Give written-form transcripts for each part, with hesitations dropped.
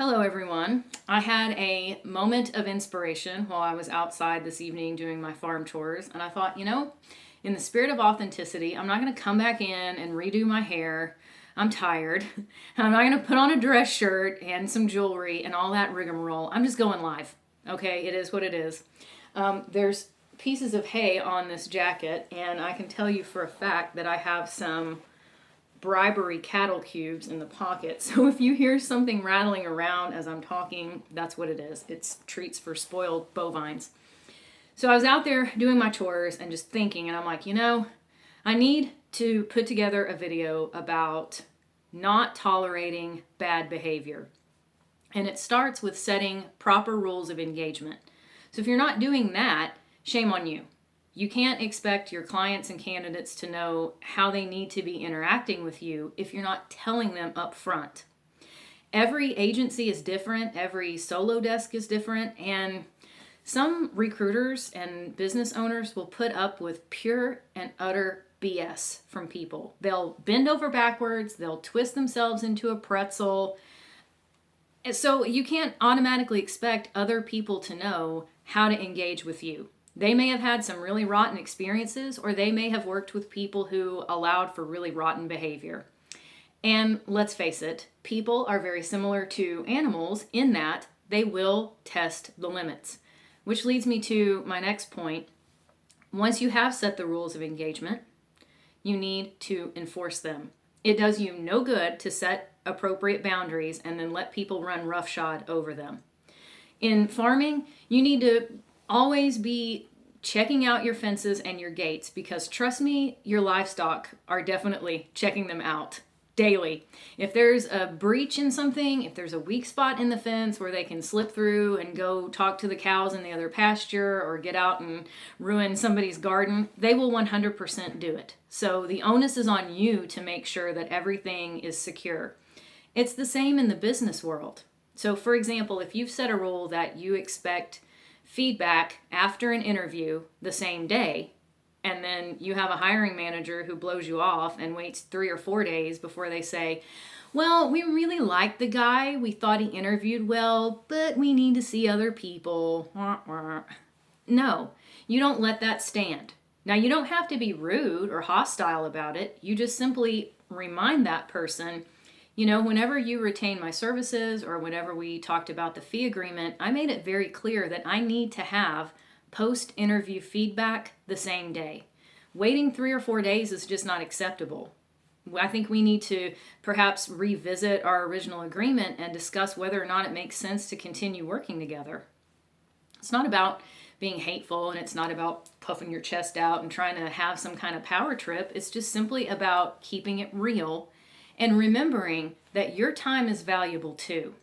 Hello, everyone. I had a moment of inspiration while I was outside this evening doing my farm chores, and I thought, in the spirit of authenticity, I'm not going to come back in and redo my hair. I'm tired. I'm not going to put on a dress shirt and some jewelry and all that rigmarole. I'm just going live. Okay, it is what it is. There's pieces of hay on this jacket, and I can tell you for a fact that I have some bribery cattle cubes in the pocket. So if you hear something rattling around as I'm talking, that's what it is. It's treats for spoiled bovines. So I was out there doing my chores and just thinking, and I'm like, I need to put together a video about not tolerating bad behavior. And it starts with setting proper rules of engagement. So if you're not doing that, shame on you. You can't expect your clients and candidates to know how they need to be interacting with you if you're not telling them up front. Every agency is different, every solo desk is different, and some recruiters and business owners will put up with pure and utter BS from people. They'll bend over backwards, they'll twist themselves into a pretzel. So you can't automatically expect other people to know how to engage with you. They may have had some really rotten experiences, or they may have worked with people who allowed for really rotten behavior. And let's face it, people are very similar to animals in that they will test the limits. Which leads me to my next point. Once you have set the rules of engagement, you need to enforce them. It does you no good to set appropriate boundaries and then let people run roughshod over them. In farming, you need to always be checking out your fences and your gates, because trust me, your livestock are definitely checking them out daily. If there's a breach in something, if there's a weak spot in the fence where they can slip through and go talk to the cows in the other pasture or get out and ruin somebody's garden, they will 100% do it. So the onus is on you to make sure that everything is secure. It's the same in the business world. So for example, if you've set a rule that you expect feedback after an interview the same day, and then you have a hiring manager who blows you off and waits 3 or 4 days before they say, well, we really liked the guy, we thought he interviewed well, but we need to see other people. No, you don't let that stand. Now, you don't have to be rude or hostile about it. You just simply remind that person, whenever you retain my services or whenever we talked about the fee agreement, I made it very clear that I need to have post-interview feedback the same day. Waiting 3 or 4 days is just not acceptable. I think we need to perhaps revisit our original agreement and discuss whether or not it makes sense to continue working together. It's not about being hateful, and it's not about puffing your chest out and trying to have some kind of power trip. It's just simply about keeping it real and remembering that your time is valuable too.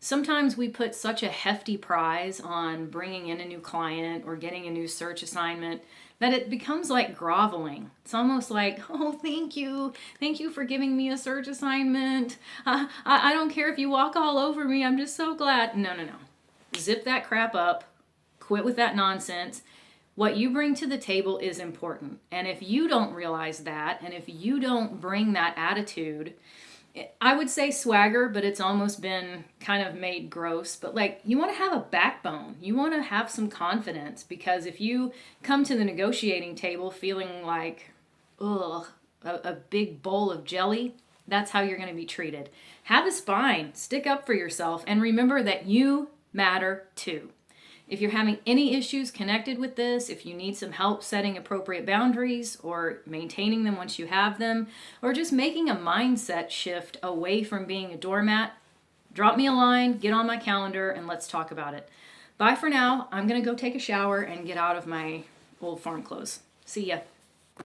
Sometimes we put such a hefty prize on bringing in a new client or getting a new search assignment that it becomes like groveling. It's almost like, oh, thank you. Thank you for giving me a search assignment. I don't care if you walk all over me. I'm just so glad. No. Zip that crap up. Quit with that nonsense. What you bring to the table is important. And if you don't realize that, and if you don't bring that attitude, I would say swagger, but it's almost been kind of made gross. But you want to have a backbone. You want to have some confidence, because if you come to the negotiating table feeling like, a big bowl of jelly, that's how you're going to be treated. Have a spine, stick up for yourself, and remember that you matter too. If you're having any issues connected with this, if you need some help setting appropriate boundaries or maintaining them once you have them, or just making a mindset shift away from being a doormat, drop me a line, get on my calendar, and let's talk about it. Bye for now. I'm going to go take a shower and get out of my old farm clothes. See ya.